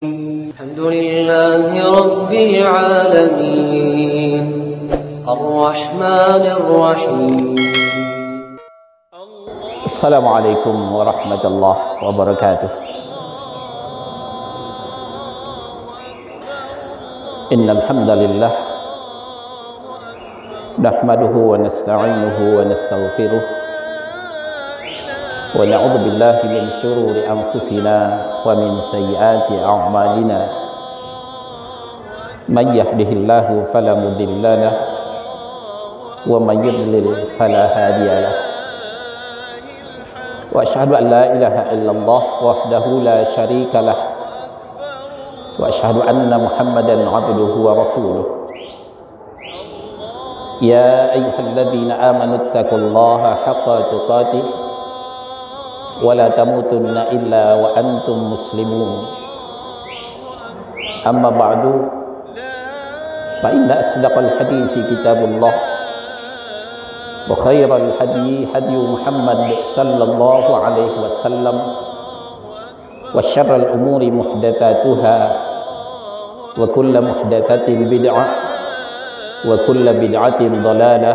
الحمد لله رب العالمين الرحمن الرحيم. السلام عليكم ورحمة الله وبركاته. إن الحمد لله نحمده ونستعينه ونستغفره ونعوذ بالله من شرور أنفسنا ومن سيئات أعمالنا. من يهده الله فلا مضل له ومن يضلل فلا هادي له. وأشهد أن لا إله إلا الله وحده لا شريك له وأشهد أن محمدا عبده ورسوله. يا أيها الذين آمنوا اتقوا الله حق تقاته ولا تموتن إلا وأنتم مسلمون. أما بعد فإن أصدق الحديث كتاب الله وخير الهدي هدي محمد صلى الله عليه وسلم وشر الأمور محدثاتها وكل محدثة بدعة وكل بدعة ضلالة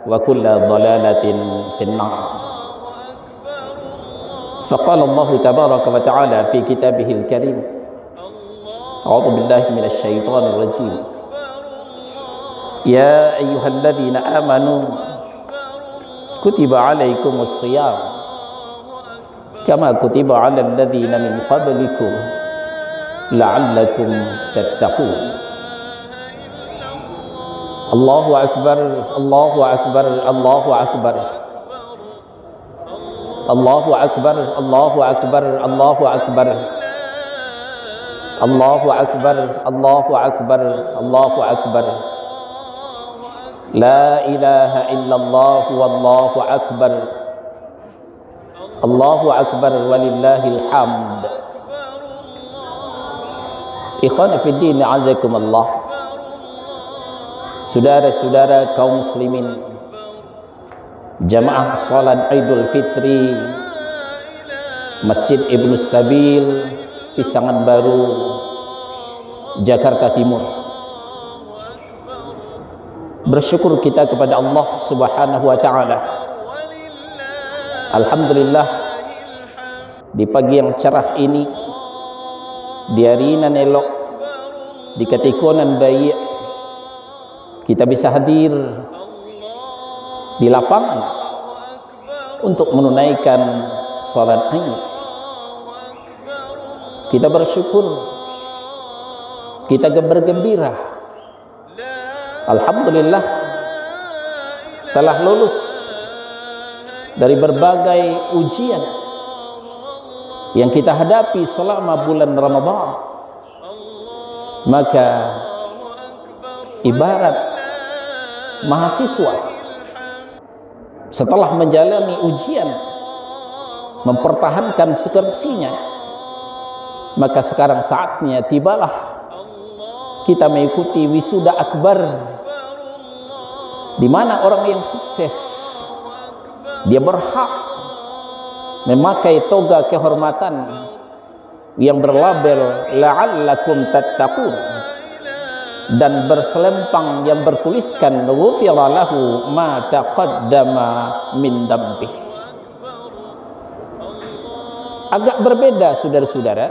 وكل ضلالة في النار. فقال الله تبارك وتعالى في كتابه الكريم: أعوذ بالله من الشيطان الرجيم. يا أيها الذين آمنوا كتب عليكم الصيام كما كتب على الذين من قبلكم لعلكم تتقون. الله أكبر الله أكبر الله أكبر الله أكبر الله أكبر الله أكبر الله أكبر الله أكبر الله أكبر. لا إله إلا الله والله أكبر. الله أكبر ولله الحمد. Ikhwan fiddin, azakumullah. Saudara-saudara kaum muslimin, jamaah salat Idul Fitri Masjid Ibnu Sabil, Pisangan Baru, Jakarta Timur. Bersyukur kita kepada Allah Subhanahu wa taala. Alhamdulillah, di pagi yang cerah ini, di hari nan elok, di ketikunan baik, kita bisa hadir di lapangan untuk menunaikan salat Id. Kita bersyukur, kita bergembira. Alhamdulillah telah lulus dari berbagai ujian yang kita hadapi selama bulan Ramadan. Maka ibarat mahasiswa setelah menjalani ujian mempertahankan skripsinya, maka sekarang saatnya tibalah kita mengikuti wisuda akbar, di mana orang yang sukses dia berhak memakai toga kehormatan yang berlabel la'allakum tattaqun dan berselempang yang bertuliskan ghufira lahu ma taqaddama min dambih. Agak berbeda saudara-saudara,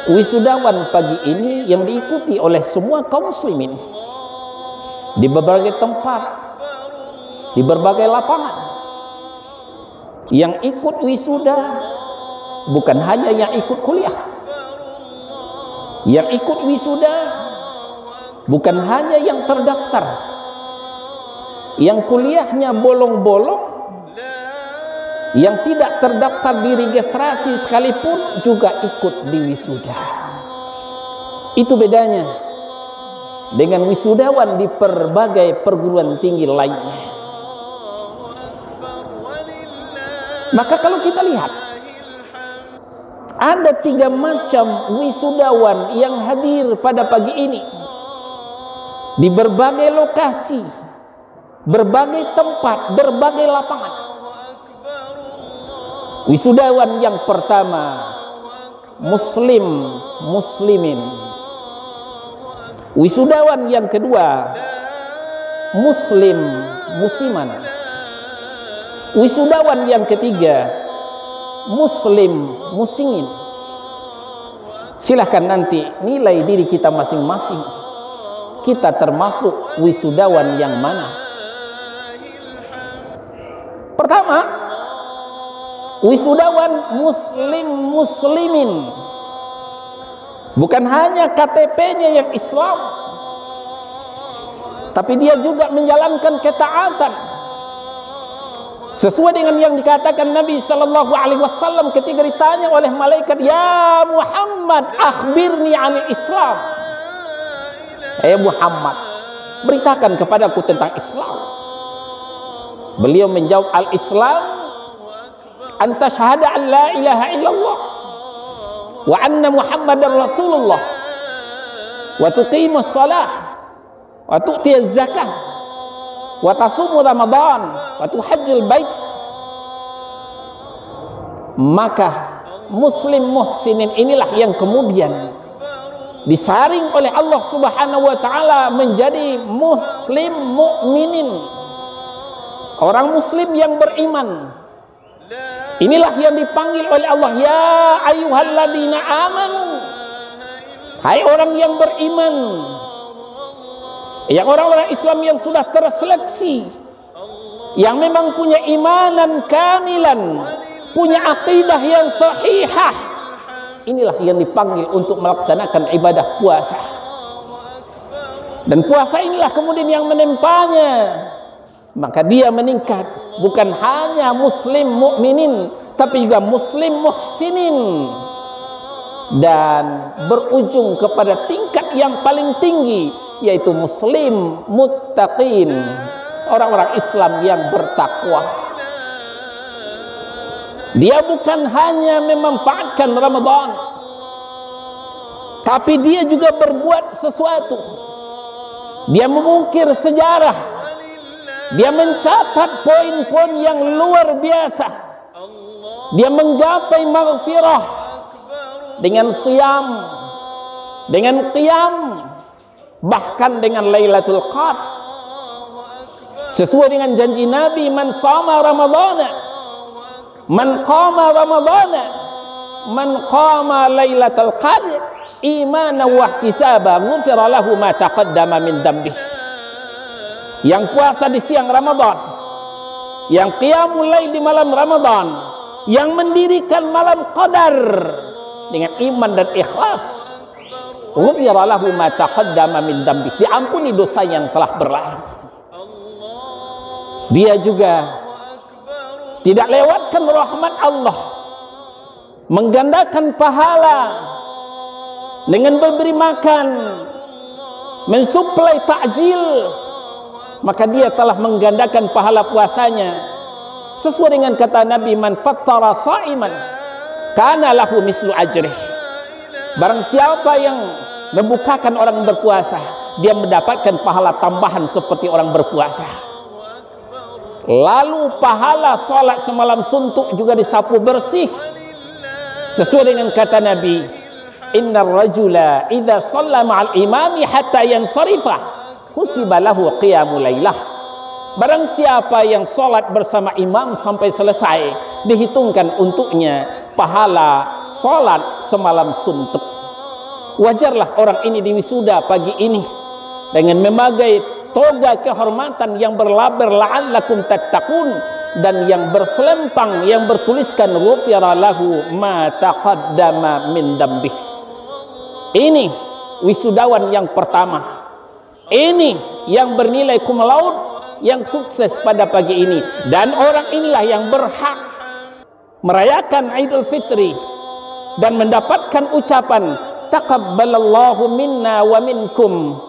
wisudawan pagi ini yang diikuti oleh semua kaum muslimin di berbagai tempat, di berbagai lapangan. Yang ikut wisuda bukan hanya yang ikut kuliah, yang ikut wisuda bukan hanya yang terdaftar, yang kuliahnya bolong-bolong, yang tidak terdaftar di registrasi sekalipun juga ikut di wisuda. Itu bedanya dengan wisudawan di berbagai perguruan tinggi lainnya. Maka kalau kita lihat, ada 3 macam wisudawan yang hadir pada pagi ini di berbagai lokasi, berbagai tempat, berbagai lapangan. Wisudawan yang pertama muslim muslimin. Wisudawan yang kedua, muslim musliman. Wisudawan yang ketiga, muslim muslimin. Silahkan nanti nilai diri kita masing-masing. Kita termasuk wisudawan yang mana? Pertama, wisudawan muslim muslimin. Bukan hanya KTP-nya yang Islam, tapi dia juga menjalankan ketaatan sesuai dengan yang dikatakan Nabi sallallahu alaihi wasallam ketika ditanya oleh malaikat, "Ya Muhammad, akhbirni 'anil Islam." Muhammad, beritakan kepadaku tentang Islam. Beliau menjawab, "Al-Islam anta syahada an la ilaha illallah wa anna Muhammadar Rasulullah wa tuqimus shalah wa tu'tiyaz zakah wa tasumu Ramadan wa tuhajjul bait." Maka muslim muhsinin inilah yang kemudian disaring oleh Allah Subhanahu wa taala menjadi muslim mukminin, orang muslim yang beriman. Inilah yang dipanggil oleh Allah, ya ayyuhalladzina amanu, hai orang yang beriman, yang orang-orang Islam yang sudah terseleksi, yang memang punya imanan kamilan, punya akidah yang sahihah. Inilah yang dipanggil untuk melaksanakan ibadah puasa. Dan puasa inilah kemudian yang menempanya, maka dia meningkat bukan hanya muslim mukminin, tapi juga muslim muhsinin, dan berujung kepada tingkat yang paling tinggi, yaitu muslim muttaqin, orang-orang Islam yang bertakwa. Dia bukan hanya memanfaatkan Ramadan, tapi dia juga berbuat sesuatu. Dia mengukir sejarah, dia mencatat poin-poin yang luar biasa. Dia menggapai maghfirah dengan siyam, dengan qiyam, bahkan dengan Lailatul Qadar. Sesuai dengan janji Nabi, man shama ramadhana, man qama ramadhana, man qama Lailatul Qadar imanan wa ihtisaba ghufira lahu ma taqaddama min dhanbihi. Yang puasa di siang Ramadan, yang qiyamul lail di malam Ramadan, yang mendirikan malam Qadar dengan iman dan ikhlas, ghufira lahu ma taqaddama min dhanbihi, diampuni dosa yang telah berlalu. Dia juga tidak lewatkan rahmat Allah, menggandakan pahala dengan memberi makan, mensuplai takjil, maka dia telah menggandakan pahala puasanya. Sesuai dengan kata Nabi, man fattara sa'iman kana lahu mislu ajrih. Barang siapa yang membukakan orang berpuasa, dia mendapatkan pahala tambahan seperti orang berpuasa. Lalu pahala salat semalam suntuk juga disapu bersih. Sesuai dengan kata Nabi, innar rajula idza shalla ma'al imami hatta yansarifa husiba lahu qiyamul lailah. Barang siapa yang salat bersama imam sampai selesai, dihitungkan untuknya pahala salat semalam suntuk. Wajarlah orang ini diwisuda pagi ini dengan memakai toga kehormatan yang berlabel la'allakum tattaqun, dan yang berselempang yang bertuliskan ghufira lahu ma taqaddama min dambih. Ini wisudawan yang pertama. Ini yang bernilai cum laude, yang sukses pada pagi ini. Dan orang inilah yang berhak merayakan Idul Fitri dan mendapatkan ucapan taqabbalallahu minna wa minkum,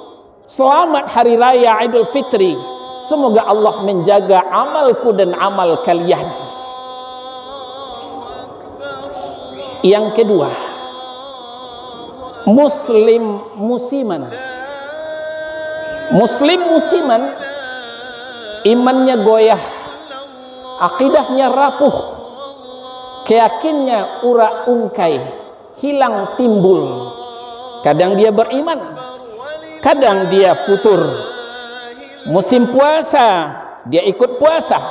selamat hari raya Idul Fitri, semoga Allah menjaga amalku dan amal kalian. Yang kedua, muslim musiman. Muslim musiman, imannya goyah, akidahnya rapuh, keyakinannya ura ungkai, hilang timbul. Kadang dia beriman, kadang dia futur. Musim puasa dia ikut puasa,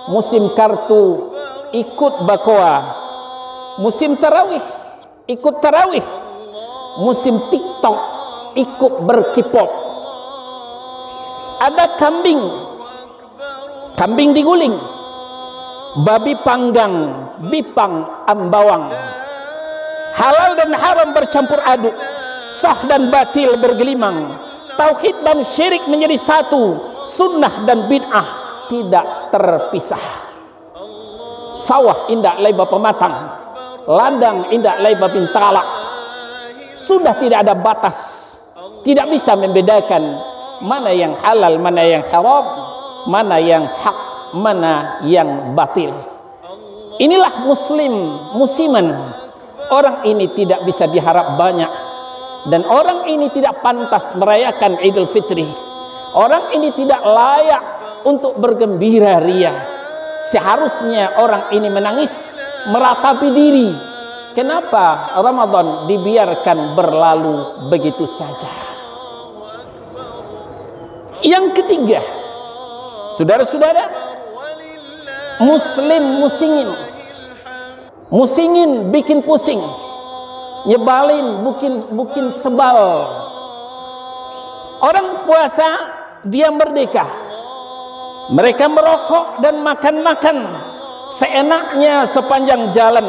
musim kartu ikut bakoa, musim tarawih ikut tarawih, musim TikTok ikut berkipop. Ada kambing diguling, babi panggang, bipang ambawang. Halal dan haram bercampur aduk, sah dan batil bergelimang, tauhid dan syirik menjadi satu, sunnah dan bid'ah tidak terpisah. Sawah indak lai bapa matang, ladang indak lai bapin talak. Sudah tidak ada batas, tidak bisa membedakan mana yang halal, mana yang haram, mana yang hak, mana yang batil. Inilah musiman. Orang ini tidak bisa diharap banyak, dan orang ini tidak pantas merayakan Idul Fitri. Orang ini tidak layak untuk bergembira ria. Seharusnya orang ini menangis, meratapi diri. Kenapa Ramadan dibiarkan berlalu begitu saja? Yang ketiga, saudara-saudara, muslim musingin bikin pusing, nyebalin bukin sebal. Orang puasa dia merdeka, mereka merokok dan makan seenaknya sepanjang jalan.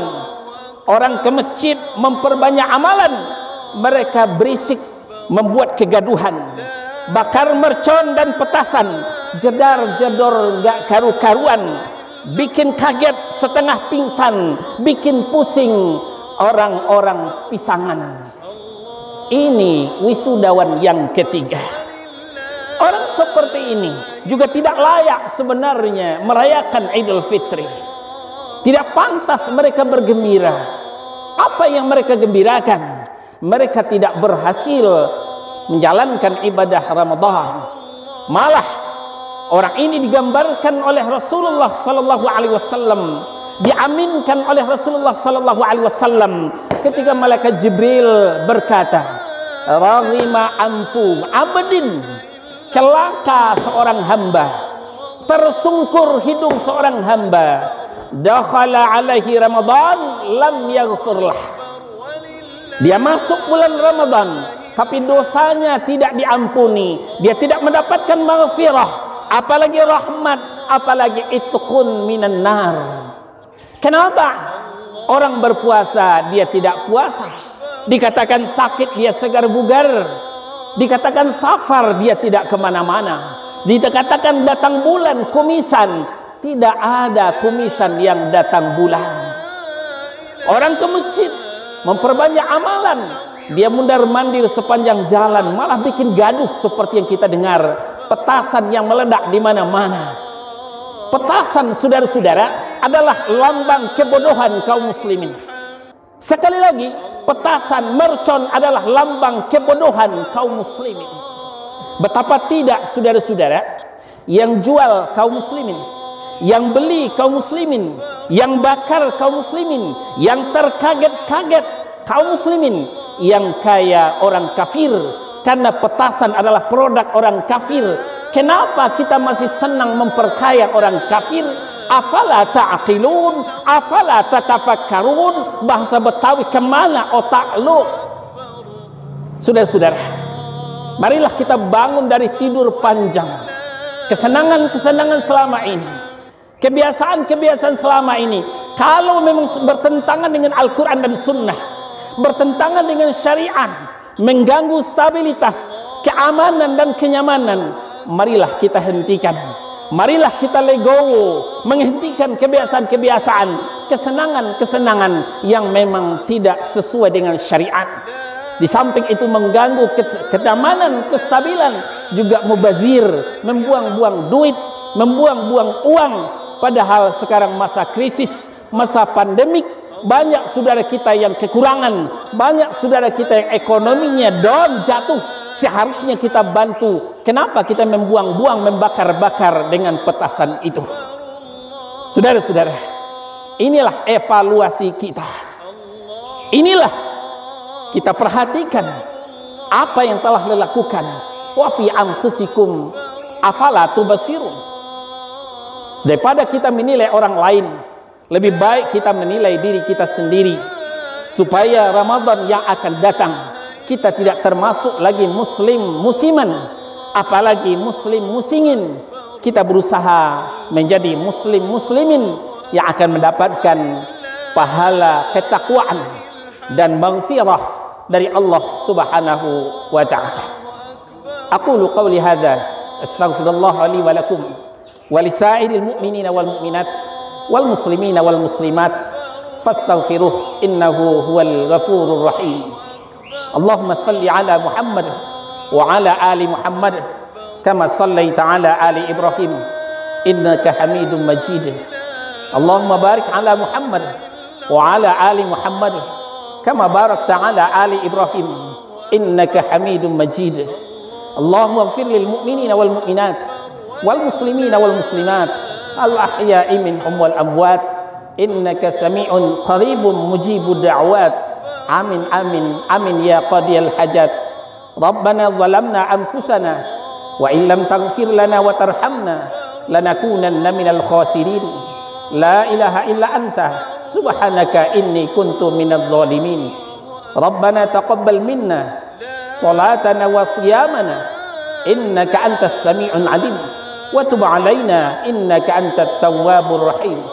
Orang ke masjid memperbanyak amalan, mereka berisik membuat kegaduhan, bakar mercon dan petasan, jedar-jedor gak karu-karuan, bikin kaget setengah pingsan, bikin pusing orang-orang pisangan. Ini wisudawan yang ketiga. Orang seperti ini juga tidak layak sebenarnya merayakan Idul Fitri. Tidak pantas mereka bergembira. Apa yang mereka gembirakan? Mereka tidak berhasil menjalankan ibadah Ramadan. Malah orang ini digambarkan oleh Rasulullah sallallahu alaihi wasallam, diaminkan oleh Rasulullah sallallahu alaihi wasallam ketika malaikat Jibril berkata, "Raghima anfu abdin," celaka seorang hamba, tersungkur hidung seorang hamba, dakhala alaihi Ramadan lam yaghfirlah. Dia masuk bulan Ramadan tapi dosanya tidak diampuni, dia tidak mendapatkan maghfirah, apalagi rahmat, apalagi itqun minan nar. Kenapa? Orang berpuasa dia tidak puasa, dikatakan sakit dia segar bugar, dikatakan safar dia tidak kemana-mana, dikatakan datang bulan kumisan, tidak ada kumisan yang datang bulan. Orang ke masjid memperbanyak amalan, dia mundar mandir sepanjang jalan, malah bikin gaduh seperti yang kita dengar, petasan yang meledak di mana-mana. Petasan, saudara-saudara, adalah lambang kebodohan kaum muslimin. Sekali lagi, petasan, mercon adalah lambang kebodohan kaum muslimin. Betapa tidak, saudara-saudara, yang jual kaum muslimin, yang beli kaum muslimin, yang bakar kaum muslimin, yang terkaget-kaget kaum muslimin, yang kaya orang kafir, karena petasan adalah produk orang kafir. Kenapa kita masih senang memperkaya orang kafir? Afala ta'qilun, afala tatafakkarun. Bahasa Betawi, kemana otak lu? Saudara-saudara, marilah kita bangun dari tidur panjang. Kesenangan-kesenangan selama ini, kebiasaan-kebiasaan selama ini, kalau memang bertentangan dengan Al-Quran dan Sunnah, bertentangan dengan syariat, mengganggu stabilitas, keamanan dan kenyamanan, marilah kita hentikan. Marilah kita legowo, menghentikan kebiasaan-kebiasaan, kesenangan-kesenangan yang memang tidak sesuai dengan syariat. Di samping itu mengganggu kenyamanan, kestabilan, juga mubazir, membuang-buang duit, membuang-buang uang. Padahal sekarang masa krisis, masa pandemik, banyak saudara kita yang kekurangan, banyak saudara kita yang ekonominya down, jatuh. Seharusnya kita bantu. Kenapa kita membuang-buang, membakar-bakar dengan petasan itu? Saudara-saudara, inilah evaluasi kita. Inilah kita perhatikan apa yang telah dilakukan. Wa fi anfusikum afala tubsirun. Daripada kita menilai orang lain, lebih baik kita menilai diri kita sendiri, supaya Ramadan yang akan datang kita tidak termasuk lagi muslim musiman, apalagi muslim musingin. Kita berusaha menjadi muslim muslimin yang akan mendapatkan pahala ketakwaan dan maghfirah dari Allah Subhanahu wa ta'ala. Aqulu qawli hadza astaghfirullah li wa lakum wa lisairil mu'minina wal mu'minat wal muslimina wal muslimat fastaghfiruh innahu huwal ghafurur rahim. Allahumma salli ala Muhammad wa ala ali Muhammad kama sallaita ala ali Ibrahim innaka Hamidum Majid. Allahumma barik ala Muhammad wa ala ali Muhammad kama barakta ala ali Ibrahim innaka Hamidum Majid. Allahumma ighfir lil mu'minina wal mu'minat wal muslimina wal muslimat al ahya'i minhum wal amwat innaka sami'un qaribun mujibud da'wat. Amin amin amin ya qadiyal hajat. Rabbana zalamna anfusana wa illam taghfir lana wa tarhamna lanakunanna minal khasirin. La ilaha illa anta subhanaka inni kuntu minadh dhalimin. Rabbana taqabbal minna salatana wa siyamana innaka antas sami'un alim wa tub alaina innaka antat tawwabur rahim.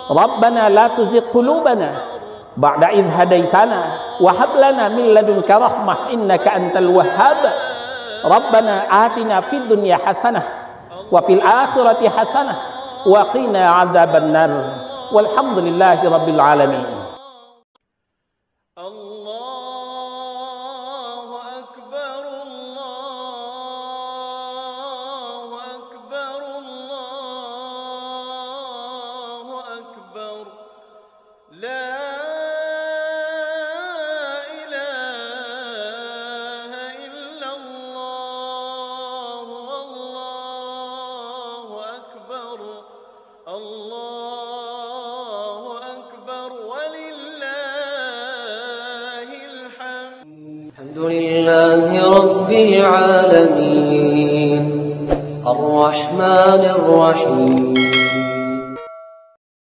Rabbana la tuzigh qulubana ba'da idh hadaitana wa hab lana min ladunka rahmah innaka antal wahhab. Rabbana atina fid dunya hasanah wa fil akhirati hasanah wa qina adzaban nar. Walhamdulillahi rabbil alamin. Allahu akbar, Allahu akbar, Allahu akbar. La Allahu akbar walillahil hamd. Alhamdulillahi rabbil alamin. Ar-Rahmanir Rahim.